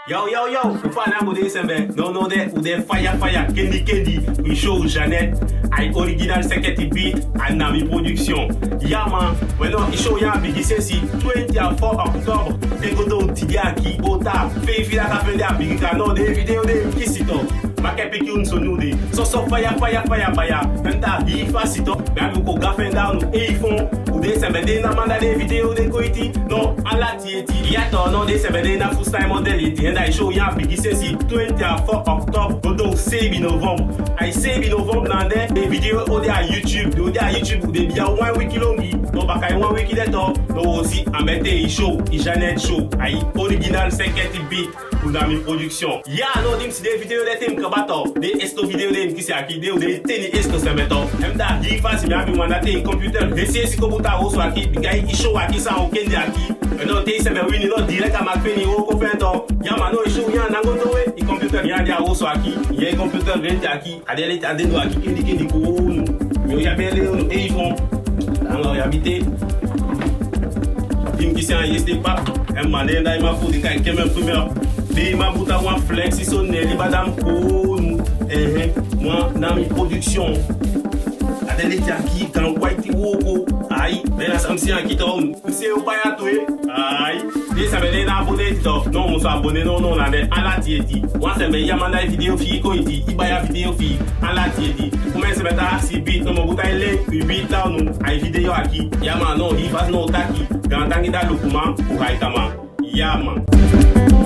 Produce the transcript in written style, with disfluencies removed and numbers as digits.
Yo, ufana mode sembe. No de ude fire, kendi, we show Jeannette. I original second beat and Nami production. Yeah man, when I show ya big sensi 24 October. They go down Tidiaki, Ota, Faye la cafe de big no de video de kisito. Make pick you so new day. So fire. Enta hi fasito. Même ko gafen down e font. Ude sembe de na manda de video de koiti. No ala tieti. Yato no de sembe de na full time modality. And I show ya big sensi 24 October. Go down 7 November. I 7 November na de video ode a YouTube. De a YouTube de bien 1 week longi. No bakay 1 week de to. No aussi amete i show, i Jeannette show. Ai original 50 beat. Pour Nami production. Ya no dim si de video de tem kabato. De esto video de ki se aki de teni esto se meto. Emda hi fasi mi abi mandate computer. Ese si ko buta oso aki bigai i show aki sa o kendi aki. No te se me wini no direct a makfeni o ko fento. Ya ma no i show ya nango to we. I computer ya dia oso aki. Ye computer rente aki. Adele ta dendo aki kendi ko no. Yo ya bele no e fon. Dango ya bite. Dim ki se an yeste pap. Em mané na ima fu di kai kemen premier. Di ma buta wan flex iso neli badam kounu. Moi Nami production. Adele tiaki kan kwaiti woko. Ai, bena samsi an kiton. Se o paya toé. Ai, de sa bene na abonné to. Non mo so abonné non na de ala tieti. Wan se be yamanda video fi ko iti. Ibaya video fi ala tieti. Comment se beta si beat no mo buta link fi beat la no. Ai video aki. Yama no hi fas no taki. Gantangi da lokuma o haitama. Yama.